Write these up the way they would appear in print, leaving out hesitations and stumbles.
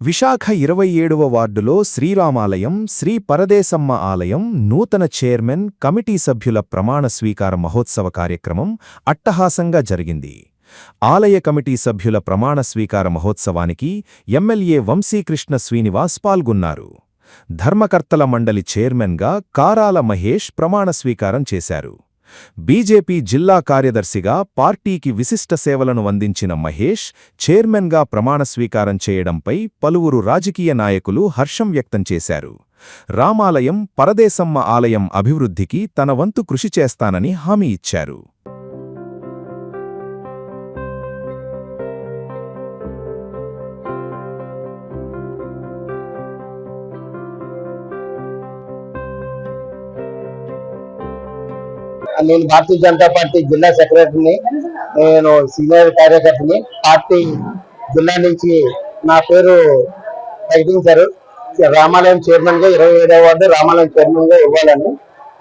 విశాఖ 27వ వార్డులో శ్రీరామాలయం, శ్రీ పరదేశమ్మ ఆలయం నూతన చైర్మన్, కమిటీ సభ్యుల ప్రమాణ స్వీకార మహోత్సవ కార్యక్రమం అట్టహాసంగా జరిగింది. ఆలయ కమిటీ సభ్యుల ప్రమాణ స్వీకార మహోత్సవానికి ఎమ్మెల్యే వంశీకృష్ణ శ్రీనివాస్ పాల్గొన్నారు. ధర్మకర్తల మండలి చైర్మన్గా కారాల మహేష్ ప్రమాణ స్వీకారం చేశారు. బీజేపీ జిల్లా కార్యదర్శిగా పార్టీకి విశిష్ట సేవలను అందించిన మహేష్ చైర్మన్గా ప్రమాణ స్వీకారం చేయడంపై పలువురు రాజకీయ నాయకులు హర్షం వ్యక్తం చేశారు. రామాలయం, పరదేశమ్మ ఆలయం అభివృద్ధికి తన వంతు కృషి చేస్తానని హామీ ఇచ్చారు. నేను భారతీయ జనతా పార్టీ జిల్లా సెక్రటరీని, నేను సీనియర్ కార్యకర్తని. పార్టీ జిల్లా నుంచి నా పేరు ప్రకటించారు. రామాలయం చైర్మన్ గా 27వ వార్డు రామాలయం చైర్మన్ గా ఇవ్వాలని.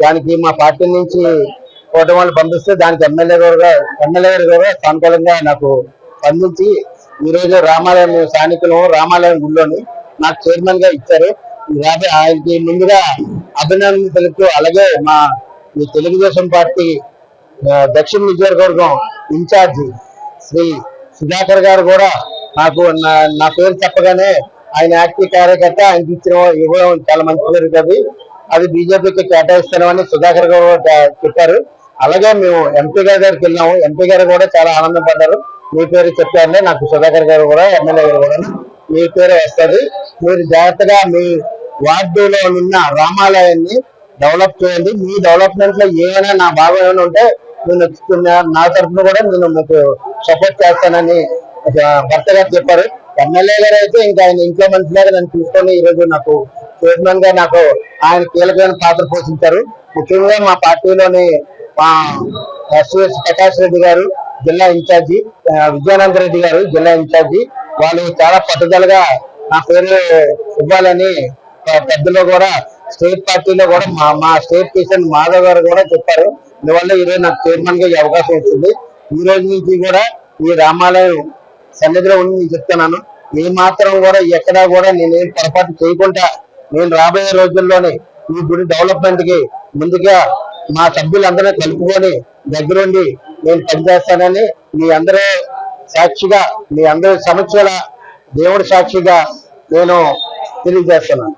దానికి మా పార్టీ నుంచి కోటం వాళ్ళు పంపిస్తే దానికి ఎమ్మెల్యే గారు కూడా సానుకూలంగా నాకు స్పందించి ఈరోజు రామాలయం స్థానికులు రామాలయం గుడిలోని నాకు చైర్మన్ గా ఇచ్చారు. ఆయనకి ముందుగా అభినందనలు తెలుపుతూ, అలాగే మా ఈ తెలుగుదేశం పార్టీ దక్షిణ నియోజకవర్గం ఇన్ఛార్జి శ్రీ సుధాకర్ గారు కూడా నాకు నా పేరు చెప్పగానే ఆయన యాక్టివ్ కార్యకర్త, ఆయనకి ఇవ్వడం చాలా మంచి జరుగుతుంది, అది బీజేపీకి కేటాయిస్తామని సుధాకర్ గారు చెప్పారు. అలాగే మేము ఎంపీ గారికి వెళ్ళాము. ఎంపీ గారు కూడా చాలా ఆనందం పడ్డారు. మీ పేరు చెప్పారని నాకు సుధాకర్ గారు కూడా, ఎమ్మెల్యే గారు కూడా మీ పేరు వస్తుంది, మీరు జాగ్రత్తగా మీ వార్డులో ఉన్న రామాలయాన్ని డెవలప్ చేయండి, మీ డెవలప్మెంట్ లో ఏమైనా నా భాగం ఏమైనా ఉంటే నేను నా తరఫున కూడా నేను మీకు సపోర్ట్ చేస్తానని భర్త గారు చెప్పారు. ఎమ్మెల్యే గారు అయితే ఇంకా ఆయన ఇంట్లో మంచిలాగా నన్ను తీసుకొని ఈరోజు నాకు చైర్మన్ గా నాకు ఆయన కీలకమైన పాత్ర పోషించారు. ముఖ్యంగా మా పార్టీలోని మా ఎస్ఎస్ ప్రకాష్ రెడ్డి గారు జిల్లా ఇన్ఛార్జి, విజయానంద రెడ్డి గారు జిల్లా ఇన్ఛార్జి, వాళ్ళు చాలా పట్టుదలగా నా పేరు ఇవ్వాలని పెద్దలో కూడా స్టేట్ పార్టీలో కూడా మా స్టేట్ ప్రెసిడెంట్ మాధవ్ గారు కూడా చెప్పారు. అందువల్ల ఈరోజు నాకు చైర్మన్ గా అవకాశం వచ్చింది. ఈ రోజు నుంచి కూడా ఈ రామాలయం సన్నిధిలో ఉండి నేను చెప్తున్నాను, ఏ మాత్రం కూడా ఎక్కడా కూడా నేనేం పొరపాటు చేయకుండా నేను రాబోయే రోజుల్లోనే ఈ గుడి డెవలప్మెంట్ కి ముందుగా మా సభ్యులందరినీ కలుపుకొని దగ్గరుండి నేను పనిచేస్తానని మీ అందరూ సాక్షిగా, మీ అందరి సమస్యల దేవుడి సాక్షిగా నేను తెలియజేస్తున్నాను.